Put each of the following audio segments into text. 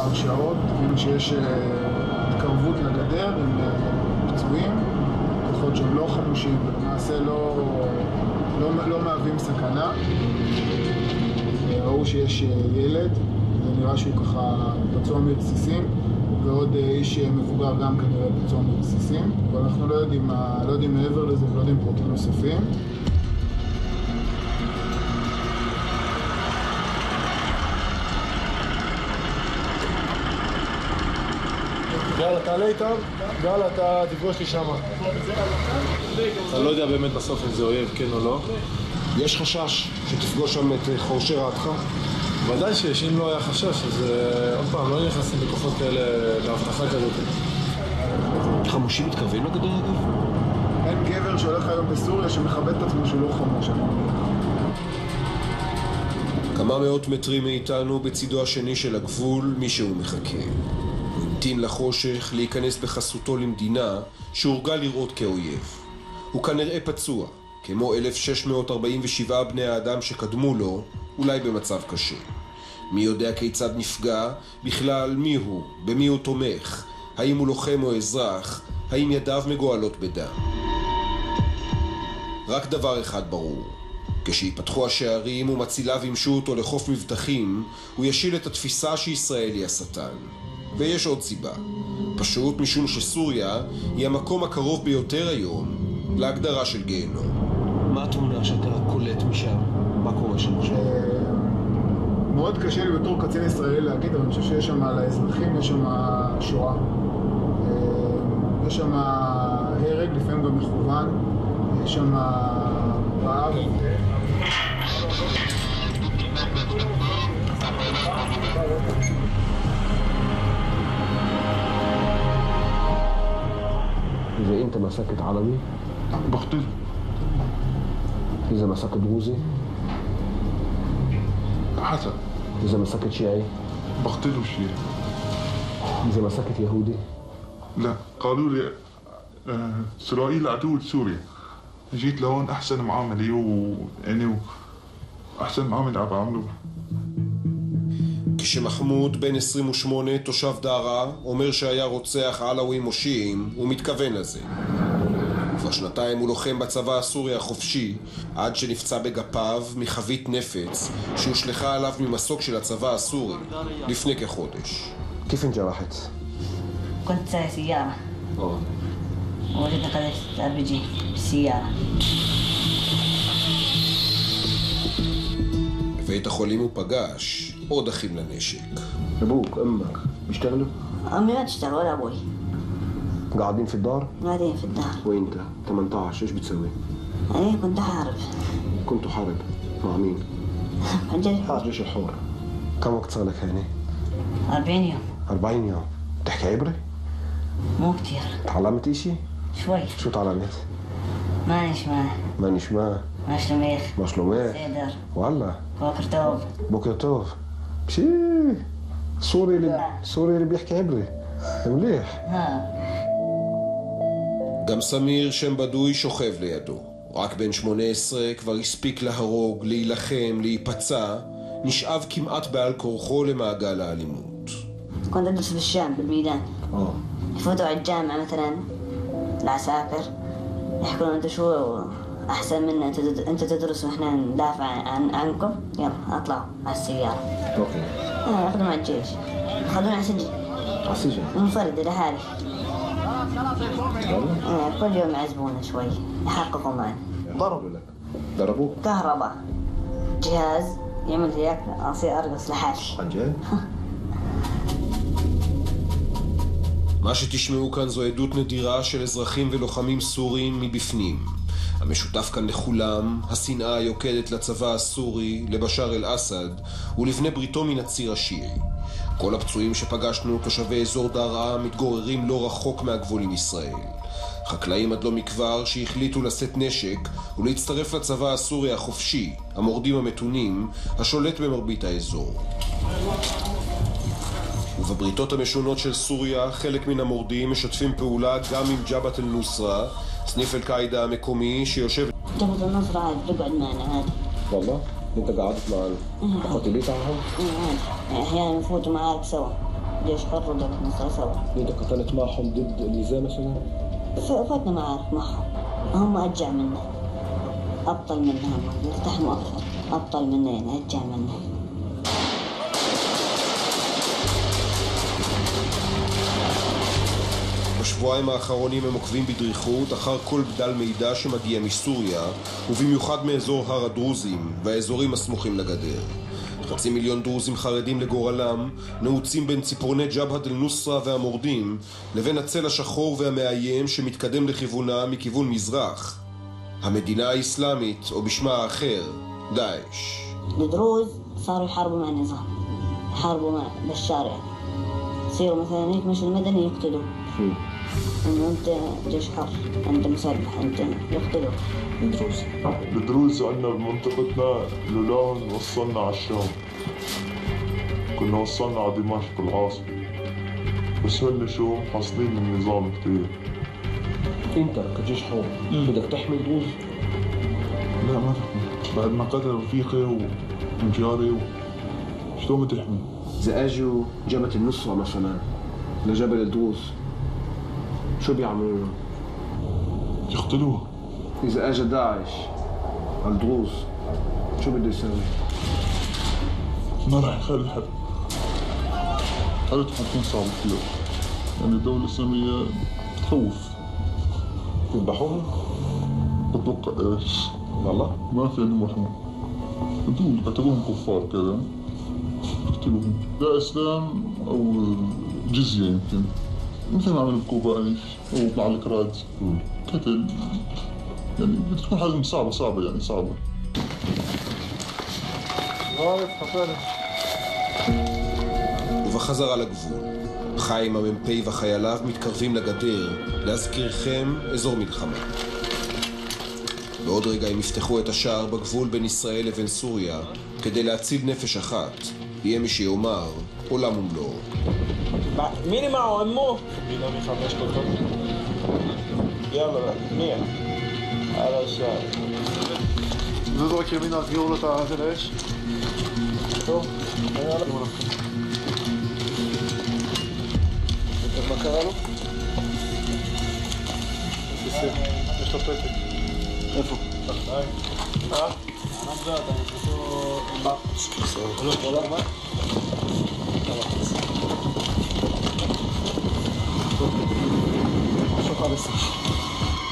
ההרשאות, תבינו שיש התקרבות לגדר עם פצועים, כוחות שהם לא חמושים ולמעשה לא מהווים סכנה. ראו שיש ילד, זה נראה שהוא ככה פצוע מרסיסים, ועוד איש מבוגר גם כנראה פצוע מרסיסים, אבל אנחנו לא יודעים מעבר לזה ולא יודעים פרטים נוספים. יאללה, תעלה איתם, יאללה, אתה תפגוש לי שמה. אני לא יודע באמת בסוף אם זה אויב, כן או לא. יש חשש שתפגוש שם את חורשי רעתך? ודאי שיש, אם לא היה חשש, אז עוד פעם, לא נכנסים בכוחות כאלה להבטחה כזאת. חמושים מתקרבים לגדר אגב? אין גבר שהולך היום בסוריה שמכבד את עצמו שהוא לא חמוש. כמה מאות מטרים מאיתנו בצידו השני של הגבול מישהו מחכה. הוא המתין לחושך להיכנס בחסותו למדינה שהורגה לראות כאויב. הוא כנראה פצוע, כמו 1647 בני האדם שקדמו לו, אולי במצב קשה. מי יודע כיצד נפגע, בכלל מי הוא, במי הוא תומך, האם הוא לוחם או אזרח, האם ידיו מגועלות בדם. רק דבר אחד ברור, כשיפתחו השערים ומציליו ימשו אותו לחוף מבטחים, הוא ישיל את התפיסה שישראל היא השטן. ויש עוד סיבה, פשוט משום שסוריה היא המקום הקרוב ביותר היום להגדרה של גיהנום. מה התמונה שאתה קולט משם? מה קורה שם? מאוד קשה לי בתור קצין ישראלי להגיד, אבל אני חושב שיש שם על האזרחים, יש שם שואה. יש שם הרג, לפעמים גם מכוון, יש שם רעב. إذا أنت مسكت عربي بقتل. إذا مسكت دروزي حسب. إذا مسكت شيعي بقتله شيعي. إذا مسكت يهودي لا، قالوا لي إسرائيل عدو سوريا. جيت لهون أحسن معاملة ويعني أحسن معاملة عم بعملوا. כשמחמוד בן 28 תושב דארה אומר שהיה רוצח עלאווים או שיעים, הוא מתכוון לזה. כבר שנתיים הוא לוחם בצבא הסורי החופשי עד שנפצע בגפיו מחבית נפץ שהושלכה עליו ממסוק של הצבא הסורי לפני כחודש. كيف انجرحت؟ كنت سايق سيارة ووجدت قذيفة RPG بالسيارة. בבית החולים הוא פגש עוד אחים לנשק. أبوك أمك بيشتغلوا؟ أمي ما تشتغل ولا أبوي. قاعدين في الدار؟ قاعدين في الدار. وأنت 18 إيش بتسوي؟ أنا كنت أحارب. كنتوا حرب مع مين؟ الجيش. جيش الحور. كم وقت صار لك هنا؟ 40 يوم. 40 يوم. بتحكي عبري؟ مو كتير. تعلمت إشي؟ شوي. شو تعلمت؟ ما نشمع. ما نشمع. ما شلوميخ. ما شلوميخ. سيدر. والله. بوكر توب. بوكر توب. بشي سوري اللي بيحكي عبري. مليح. גם סמיר שם בדוי שוכב לידו. רק בן 18 כבר הספיק להרוג, להילחם, להיפצע, נשאב כמעט בעל כורחו למעגל האלימות. كنت أدرس بالشام بالميدان. يفوتوا على الجامعة مثلا العساكر يحكون أنت شو أحسن منا، أنت تدرس وإحنا ندافع عنكم، يلا أطلعوا على السيارة. أوكي. ياخذون على الجيش، ياخذون على سجن. على السجن؟ منفرد لحالي. كل يوم يعذبونا شوي، يحققوا معنا. ضربوا لك؟ ضربوك؟ كهرباء. جهاز يعمل هيك أصير أرقص لحالي. عن جد؟ מה שתשמעו כאן זו עדות נדירה של אזרחים ולוחמים סוריים מבפנים. המשותף כאן לכולם, השנאה היוקדת לצבא הסורי, לבשאר אל-אסד ולבני בריתו מן הציר השיעי. כל הפצועים שפגשנו, תושבי אזור דארה, מתגוררים לא רחוק מהגבול עם ישראל. חקלאים עד לא מכבר שהחליטו לשאת נשק ולהצטרף לצבא הסורי החופשי, המורדים המתונים, השולט במרבית האזור. ובבריתות המשונות של סוריה, חלק מן המורדים משתפים פעולה גם עם ג'בהת אל-נוסרה, סניף אל-קאעידה המקומי שיושב... جبهة النصرة عاد بقعد معنا عادي. والله؟ أنت قعدت معنا؟ قتلت معهم؟ عادي. أحيانا نفوتوا معارك سوا. جيش حر ودولة مصر سوا. انت قتلت معهم ضد النظام مثلا؟ فاتنا معارك معهم، هم أجع منا، أبطل منا، هم يقتحموا أكثر، أبطل منا يعني أجع منا. בשבועיים האחרונים הם עוקבים בדריכות אחר כל בדל מידע שמגיע מסוריה, ובמיוחד מאזור הר הדרוזים והאזורים הסמוכים לגדר. 500,000 דרוזים חרדים לגורלם נעוצים בין ציפורני ג'בהת אל-נוסרה והמורדים לבין הצל השחור והמאיים שמתקדם לכיוונה מכיוון מזרח, המדינה האסלאמית, או בשמה האחר, דאעש. الدروز صاروا يحاربوا مع النظام، يحاربوا مع بالشارع، يصيروا مثلا يكمش المدني يقتلوا. انه انت جيش حر، انت مسلح، انت يقتلوا. الدروز عندنا بمنطقتنا لولان وصلنا على الشام، كنا وصلنا على دمشق العاصمة، بس هن شو محصلين النظام كتير. انت كجيش حر بدك تحمي الدروز؟ لا ما تحمي، بعد ما قتل رفيقي وجاري شلون بتحمي؟ إذا اجوا جبهة النصرة مثلا لجبل الدروز شو بيعملوا لهم؟ يقتلوه. إذا اجى داعش على الدروز شو بده يسوي؟ ما راح يخلي حد، حالتهم حتكون صعبة كثير، يعني الدولة الإسلامية تخوف. يذبحوهم؟ بتوقع ايش؟ والله؟ ما في عندهم رحمة، بدون اعتبرهم كفار كذا يقتلوهم، لا إسلام أو جزية يمكن، مثل ما عملوا بكوباني أو مع الكراد قتل، يعني بتكون حاجة صعبة يعني صعبة. ובחזרה לגבול, חיים המ"פ וחייליו מתקרבים לגדר להזכירכם אזור מלחמה. בעוד רגע הם יפתחו את השער בגבול בין ישראל לבין סוריה כדי להציל נפש אחת. יהיה מי שיאמר עולם ומלואו. מי מעו אמו? בינה מחמש דקות. יאללה, מי? על השער. נזרוק ימינה, סגרו לו את הזה לאש. טוב, יאללה. מה קרה לו? יש לו פתק. איפה?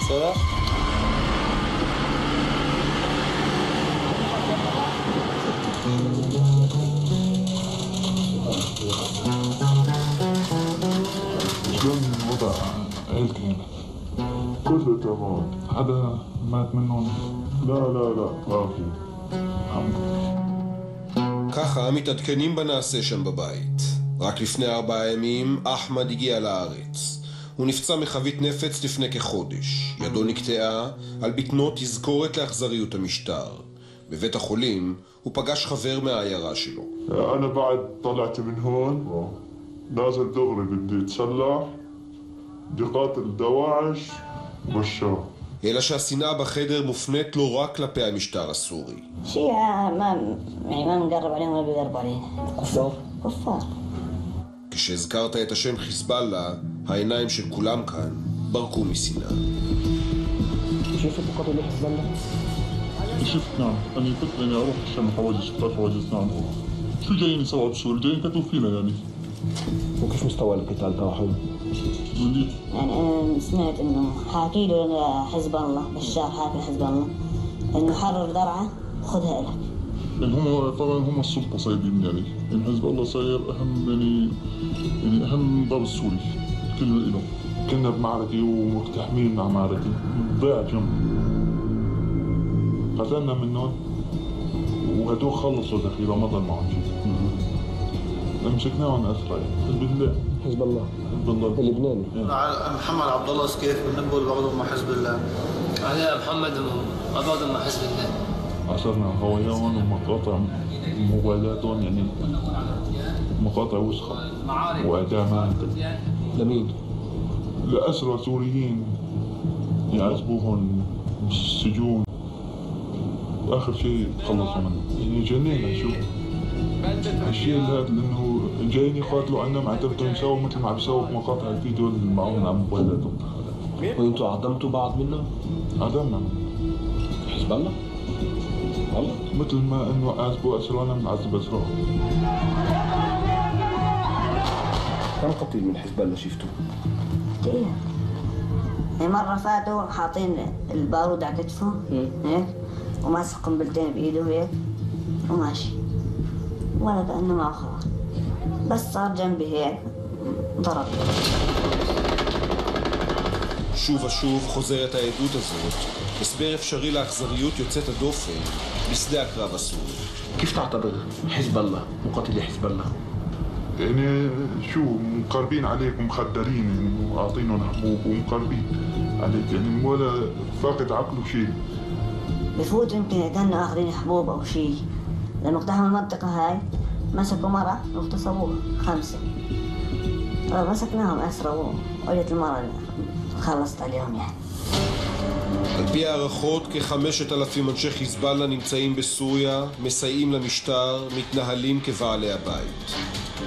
בסדר? شلون وضع عيلتي هنا؟ كله تمام، حدا مات منهم؟ لا ما في. ככה מתעדכנים בנעשה שם בבית. רק לפני 4 ימים אחמד הגיע לארץ. הוא נפצע מחבית נפץ לפני כחודש. ידו נקטעה על בטנו תזכורת לאכזריות המשטר. בבית החולים הוא פגש חבר מהעיירה שלו. أنا بعد طلعت من هون نازل دغري بدي اتسلح بدي قاتل دواعش والشام. אלא שהשנאה בחדר מופנית לא רק כלפי המשטר הסורי. شيعة ما نقرب عليهم ولا بيقرب علينا. كفار. כשהזכרת את השם חיזבאללה, העיניים של כולם כאן ברקו משנאה. شفت مقاتل حزب الله؟ شفت نعم، أنا كنت يعني أروح الشام حواجز، شفتات حواجز نعم. شو جايين يسووا بسوريا؟ جايين كتبوا فينا يعني. وكيف مستوى القتال تاعهم؟ يعني أنا سمعت إنه حاكي له حزب الله، بشار حاكي حزب الله إنه حرر درعا خذها لك. يعني هم طبعا هم السلطة صايدين يعني حزب الله صاير أهم يعني أهم ضرب السوري كله إله. كنا بمعركة ومقتحمين مع معركة ضيع جنب قتلنا منهم وهدول خلصوا ذخيرة ما ضل معهم شيء. مسكناهم أسرى بالله. حزب الله اللبناني. محمد عبد الله سكيف بنقول بعضهم مع حزب الله. علي محمد بعضهم مع حزب الله. عصرنا هواياهم ومقاطع موبايلاتهم يعني مقاطع وسخة وإعدامات. لمين؟ لأسرى سوريين يعذبوهم بالسجون وآخر شيء خلصوا منه. يعني جنينا شو الشيء هذا لانه جايين يقاتلوا عنا معناتها بدهم يساووا مثل ما عم يساووا بمقاطع الفيديو اللي معهم على موبايلاتهم. وانتوا عدمتوا بعض منهم؟ عدمنا حزب الله؟ والله؟ مثل ما انه عذبوا اسرانا بنعذب اسراهم. كم قتيل من حزب الله شفتوا؟ كثير. مرة فاتوا حاطين البارود على كتفه هيك وماسك قنبلتين بإيده هيك وماشي ولا كأنه معه خبر، بس صار جنبي هيك ضرب. שוב ושוב חוזרת העדות הזאת, הסבר אפשרי לאכזריות יוצאת הדופן בשדה הקרב הסורי. كيف تعتبر حزب الله مقاتلي حزب الله؟ يعني شو مقربين عليك ومخدرين يعني وعاطينهم حبوب ومقربين عليك يعني ولا فاقد عقله شيء. بفوتوا يمكن كانوا اخذين حبوب او شيء، لما اقتحموا المنطقة هاي مسكوا مرة واغتصبوها 5. مسكناهم أسروا وقلت المرة خلصت عليهم يعني. על פי הערכות, כ-5,000 אנשי חיזבאללה נמצאים בסוריה, מסייעים למשטר, מתנהלים כבעלי הבית.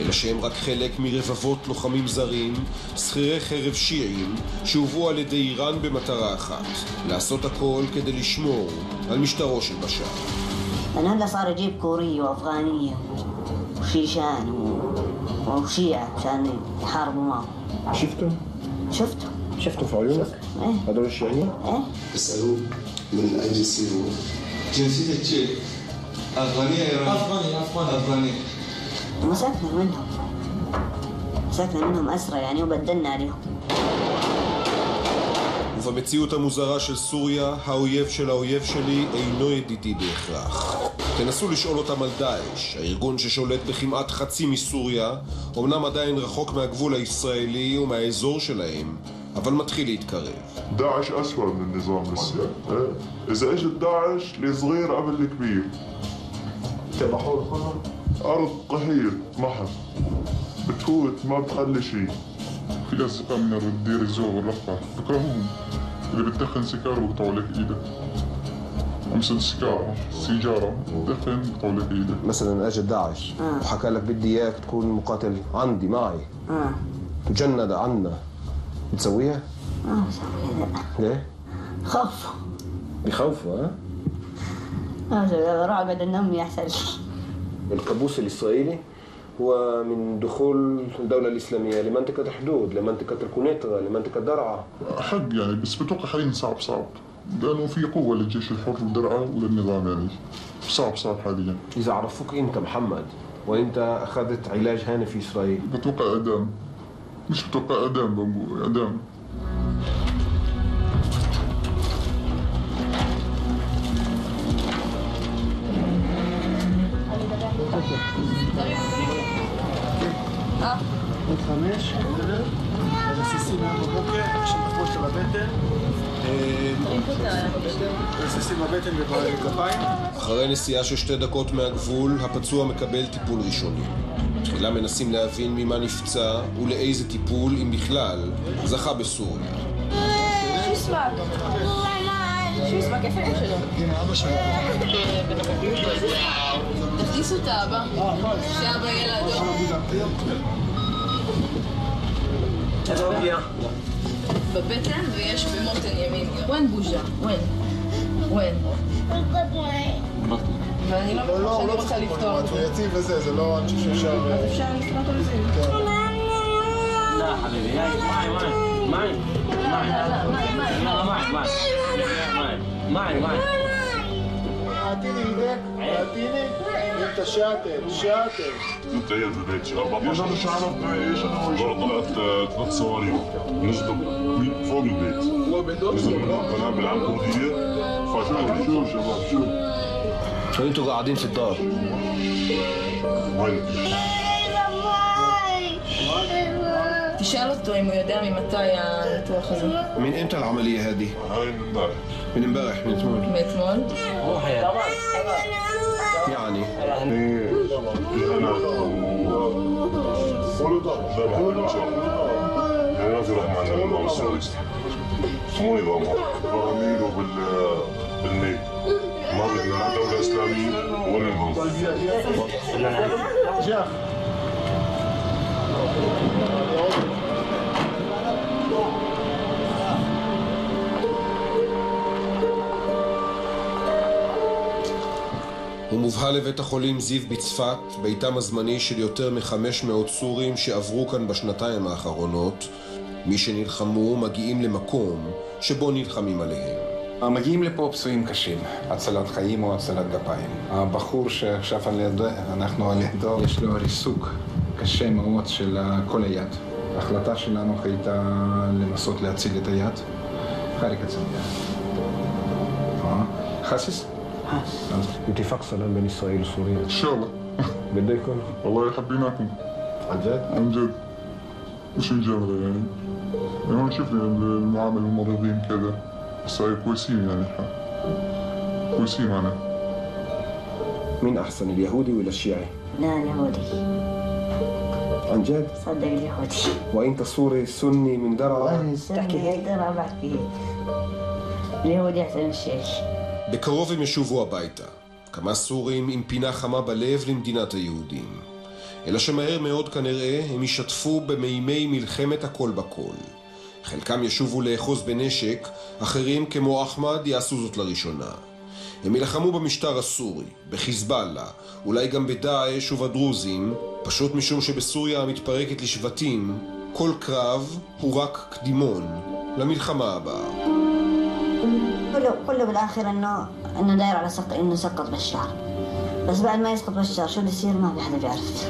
אלא שהם רק חלק מרבבות לוחמים זרים, שכירי חרב שיעים, שהובאו על ידי איראן במטרה אחת, לעשות הכל כדי לשמור על משטרו של בשאר. لأن هلا صار يجيب كورية وأفغانية وشيشان وشيعة عشان يحاربوا معه. شفتوا في عيونك؟ ايه هذول الشيعيين؟ ايه اسألوه من أين يصيروا؟ جنسية تشيك أفغانية إيرانية أفغاني مسكنا منهم أسرى يعني وبدلنا عليهم. ובמציאות המוזרה של סוריה, האויב של האויב שלי אינו ידידי בהכרח. תנסו לשאול אותם על דאעש, הארגון ששולט בכמעט חצי מסוריה, אמנם עדיין רחוק מהגבול הישראלי ומהאזור שלהם, אבל מתחיל להתקרב. داعش أسوأ من النظام لسه. إذا إجت داعش الصغير قبل الكبير. تبحوا كلهم؟ أرض قحيل محر بتفوت ما بتخلي شيء. في أصدقاء من الدير الزوغ والرفع بكرهوهم، اللي بتدخن سيجارة بقطعوا لك إيدك. أمسك سيجارة بتدخن بقطعوا لك إيدك. مثلا اجى داعش وحكى لك بدي اياك تكون مقاتل عندي معي تجند عنا، بتسويها؟ ما بسويها لا. ليه؟ خوف. بخوفوا بروح أقعد أنام يحصل. الكابوس الإسرائيلي هو من دخول الدولة الإسلامية لمنطقة الحدود، لمنطقة الكونيترا، لمنطقة درعا. حق يعني بس بتوقع حاليا صعب لأنه في قوة للجيش الحر ودرعا وللنظام يعني صعب حاليا. إذا عرفوك أنت محمد وأنت أخذت علاج هنا في إسرائيل بتوقع إعدام. مش بتوقع إعدام. עוד 5, רסיסים היום בבוקר, עכשיו מחבוש של הבטן, רסיסים בבטן ובגפיים. אחרי נסיעה של 2 דקות מהגבול, הפצוע מקבל טיפול ראשוני. תחילה מנסים להבין ממה נפצע ולאיזה טיפול, אם בכלל, זכה בסוריה. שו יסמק? איפה אמא שלו? הנה אבא שלו. תכניסו את האבא, שאבא יהיה לאדום. בבטן ויש במותן ימין. ווין בוז'ה? ווין. ואני לא רוצה לפתור את זה. הוא יציב וזה, זה לא אנשי שאפשר... אז אפשר לפתור אותו לזה. لا حبيبي معي اعطيني ايدك اعطيني انت شاطر انت هي البيت ايش انا شعرت ايش انا طلعت 3 صواريخ نزلوا فوق البيت نزلوا من قنابل عنقوديه فاتوا شو شباب شو وانتوا قاعدين في الدار وين תשאל אותו אם הוא יודע ממתי הניתוח הזה. من امتى العملية هذه؟ هاي من امبارح من أتمول. מאתמול? يعني في روح معنا النظام السوري مو نظامها براميل بالميل ما بدنا لا دولة إسلامية הוא מובהל לבית החולים זיו בצפת, ביתם הזמני של יותר מ-500 סורים שעברו כאן בשנתיים האחרונות. מי שנלחמו מגיעים למקום שבו נלחמים עליהם. מגיעים לפה פצועים קשים, הצלת חיים או הצלת גפיים. הבחור שעכשיו אנחנו על ידו, יש לו ריסוק קשה מאוד של כל היד. ההחלטה שלנו הייתה לנסות להציל את היד. חריק הצמיע. חסיס? اتفاق سلام بين إسرائيل وسوريا إن شاء الله بده يكون والله حبيناكم عن جد؟ عن جد مش مجاملة يعني هون شفنا المعاملة الممرضين كذا بس هاي كويسين يعني كويسين معنا. مين أحسن اليهودي ولا الشيعي؟ لا اليهودي. عن جد؟ صدق اليهودي. وأنت سوري سني من درعا؟ تحكي هيك؟ درعا بحكي اليهودي أحسن من الشيعي. בקרוב הם ישובו הביתה, כמה סורים עם פינה חמה בלב למדינת היהודים. אלא שמהר מאוד כנראה הם ישתפו במימי מלחמת הכל בכל. חלקם ישובו לאחוז בנשק, אחרים כמו אחמד יעשו זאת לראשונה. הם ילחמו במשטר הסורי, בחיזבאללה, אולי גם בדאעש ובדרוזים, פשוט משום שבסוריה המתפרקת לשבטים, כל קרב הוא רק קדימון למלחמה הבאה. كله بالاخر انه داير على انه سقط بشار. بس بعد ما يسقط بشار شو اللي يصير ما في حدا بيعرف.